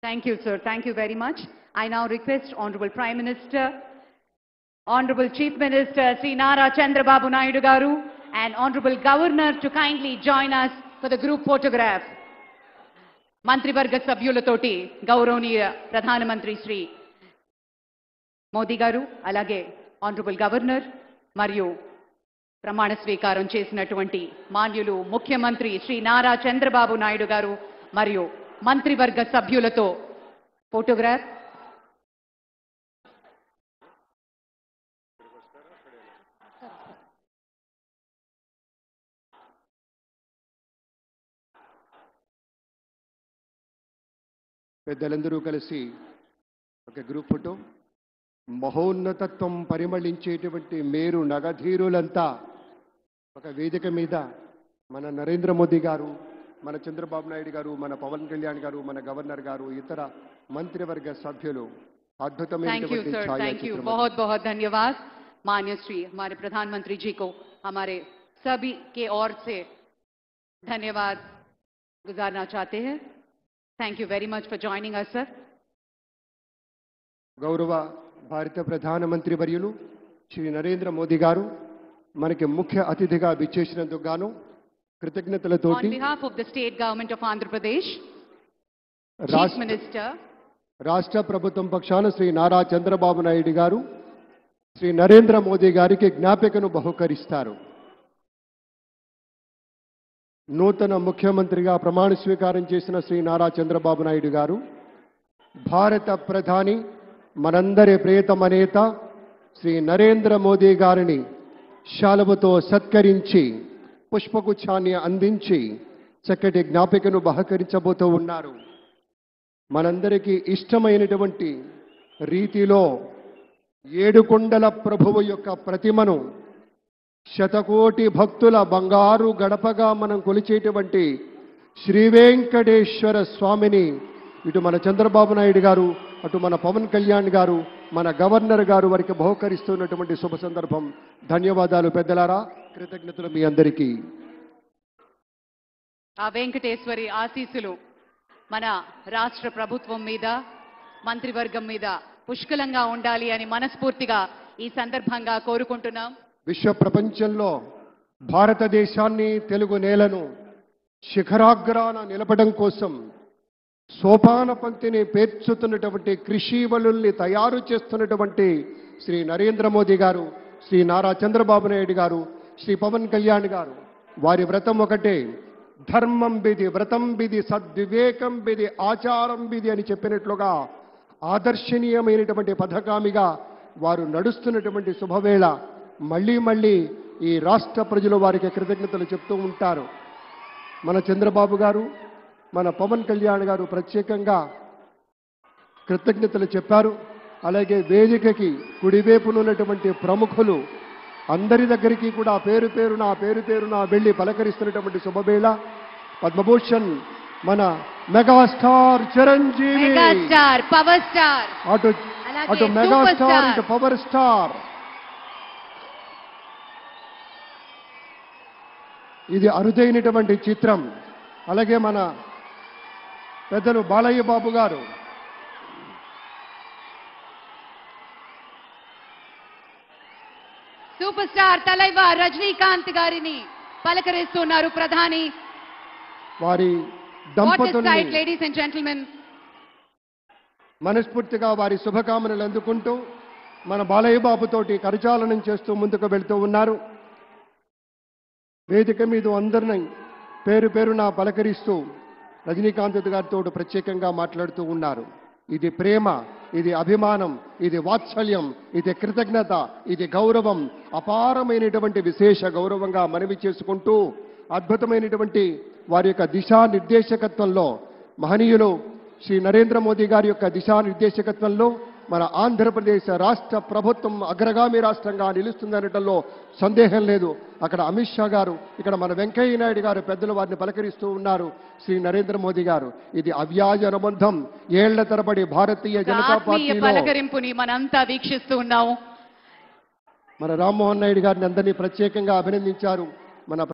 Thank you, sir. Thank you very much. I now request Honorable Prime Minister, Honorable Chief Minister Sri Nara Chandrababu Naidu Garu and Honorable Governor to kindly join us for the group photograph. Mantrivarga Sabhyulatoti Gauroniya Pradhana Mantri Sri Modi Garu, alage Honorable Governor Mariyu ప్రమాణ స్వీకారం చేసినటువంటి మాన్యులు ముఖ్యమంత్రి శ్రీ నారా చంద్రబాబు నాయుడు గారు మరియు మంత్రివర్గ సభ్యులతో photograph. పెద్దలందరూ కలిసి ఒక గ్రూప్ ఫోటో. మహోన్నతత్వం పరిమళించేటువంటి మేరు నగధీరులంతా ఒక వేదిక మీద మన నరేంద్ర మోదీ గారు, మన చంద్రబాబు నాయుడు గారు, మన పవన్ కళ్యాణ్ గారు, మన గవర్నర్ గారు, ఇతర మంత్రివర్గ సభ్యులు అద్భుతమైనటువంటి ఛాయాచిత్రం. बहुत बहुत धन्यवाद माननीय श्री हमारे प्रधानमंत्री जी को हमारे सभी के ओर से धन्यवाद गुजारना चाहते हैं. Thank you very much for joining us, sir. గౌరవ భారత ప్రధానమంత్రి వర్యులు శ్రీ నరేంద్ర మోదీ గారు మనకి ముఖ్య అతిథిగా విచ్చేసినందుకు గాను కృతజ్ఞతలతోటి On behalf of the state government of Andhra Pradesh, Chief Minister, రాష్ట్ర ప్రభుత్వం పక్షాన శ్రీ నారా చంద్రబాబు నాయుడు గారు శ్రీ నరేంద్ర మోదీ గారికి జ్ఞాపికను బహుకరిస్తారు. నూతన ముఖ్యమంత్రిగా ప్రమాణ స్వీకారం చేసిన శ్రీ నారా చంద్రబాబు నాయుడు గారు భారత ప్రధాని మనందరి ప్రియతమ నేత శ్రీ నరేంద్ర మోదీ గారిని శాలువతో సత్కరించి పుష్పగుచ్ఛాన్ని అందించి చక్కటి జ్ఞాపికను బహకరించబోతూ ఉన్నారు. మనందరికీ ఇష్టమైనటువంటి రీతిలో ఏడుకొండల ప్రభువు యొక్క ప్రతిమను శతకోటి భక్తుల బంగారు గడపగా మనం కొలిచేటువంటి శ్రీ వెంకటేశ్వర స్వామిని ఇటు మన చంద్రబాబు నాయుడు గారు, అటు మన పవన్ కళ్యాణ్ గారు, మన గవర్నర్ గారు వారికి బహుకరిస్తున్నటువంటి శుభ సందర్భం. ధన్యవాదాలు పెద్దలారా, కృతజ్ఞతలు మీ అందరికీ. ఆ వెంకటేశ్వరి ఆశీస్సులు మన రాష్ట్ర ప్రభుత్వం మీద, మంత్రివర్గం మీద పుష్కలంగా ఉండాలి అని మనస్ఫూర్తిగా ఈ సందర్భంగా కోరుకుంటున్నాం. విశ్వ ప్రపంచంలో భారతదేశాన్ని, తెలుగు నేలను శిఖరాగ్రాన నిలపడం కోసం సోపాన పంక్తిని పేర్చుతున్నటువంటి కృషివలుల్ని తయారు చేస్తున్నటువంటి శ్రీ నరేంద్ర మోదీ గారు, శ్రీ నారా చంద్రబాబు నాయుడు గారు, శ్రీ పవన్ కళ్యాణ్ గారు వారి వ్రతం ఒకటే. ధర్మం బిది, వ్రతం బిది, సద్వివేకం బిది, ఆచారం బిది అని చెప్పినట్లుగా ఆదర్శనీయమైనటువంటి పథకామిగా వారు నడుస్తున్నటువంటి శుభవేళ మళ్ళీ మళ్ళీ ఈ రాష్ట్ర ప్రజలు వారికి కృతజ్ఞతలు చెప్తూ ఉంటారు. మన చంద్రబాబు గారు, మన పవన్ కళ్యాణ్ గారు ప్రత్యేకంగా కృతజ్ఞతలు చెప్పారు. అలాగే వేదికకి కుడివైపునున్నటువంటి ప్రముఖులు అందరి దగ్గరికి కూడా పేరు పేరున వెళ్ళి పలకరిస్తున్నటువంటి శుభవేళ. పద్మభూషణ్ మన మెగాస్టార్ చిరంజీవి, పవర్ స్టార్, అటు మెగాస్టార్, ఇటు పవర్ స్టార్. ఇది అరుదైనటువంటి చిత్రం. అలాగే మన పెద్దలు బాలయ్య బాబు గారు, సూపర్ స్టార్ తలైవార్ రజనీకాంత్ గారిని పలకరిస్తున్నారు ప్రధాని. వారి దంపతుల్ని లేడీస్ అండ్ జెంటిల్మెన్ మనస్ఫూర్తిగా వారి శుభకామనలు అందుకుంటూ మన బాలయ్య బాబుతోటి కరచాలనం చేస్తూ ముందుకు వెళ్తూ ఉన్నారు. వేదిక మీద అందరినీ పేరున పలకరిస్తూ రజనీకాంత్ గారితో ప్రత్యేకంగా మాట్లాడుతూ ఉన్నారు. ఇది ప్రేమ, ఇది అభిమానం, ఇది వాత్సల్యం, ఇది కృతజ్ఞత, ఇది గౌరవం, అపారమైనటువంటి విశేష గౌరవంగా మనవి చేసుకుంటూ అద్భుతమైనటువంటి వారి యొక్క దిశానిర్దేశకత్వంలో మహనీయులు శ్రీ నరేంద్ర మోదీ గారి యొక్క దిశానిర్దేశకత్వంలో మన ఆంధ్రప్రదేశ్ రాష్ట్ర ప్రభుత్వం అగ్రగామి రాష్ట్రంగా నిలుస్తుందనటంలో సందేహం లేదు. అక్కడ అమిత్ షా గారు, ఇక్కడ మన వెంకయ్య నాయుడు గారు పెద్దలు వారిని పలకరిస్తూ ఉన్నారు. శ్రీ నరేంద్ర మోదీ గారు, ఇది అవ్యాజ అనుబంధం. ఏళ్ల తరబడి భారతీయ జనతా పార్టీ పలకరింపుని మనంతా వీక్షిస్తూ ఉన్నాము. మన రామ్మోహన్ నాయుడు గారిని అందరినీ ప్రత్యేకంగా అభినందించారు. మన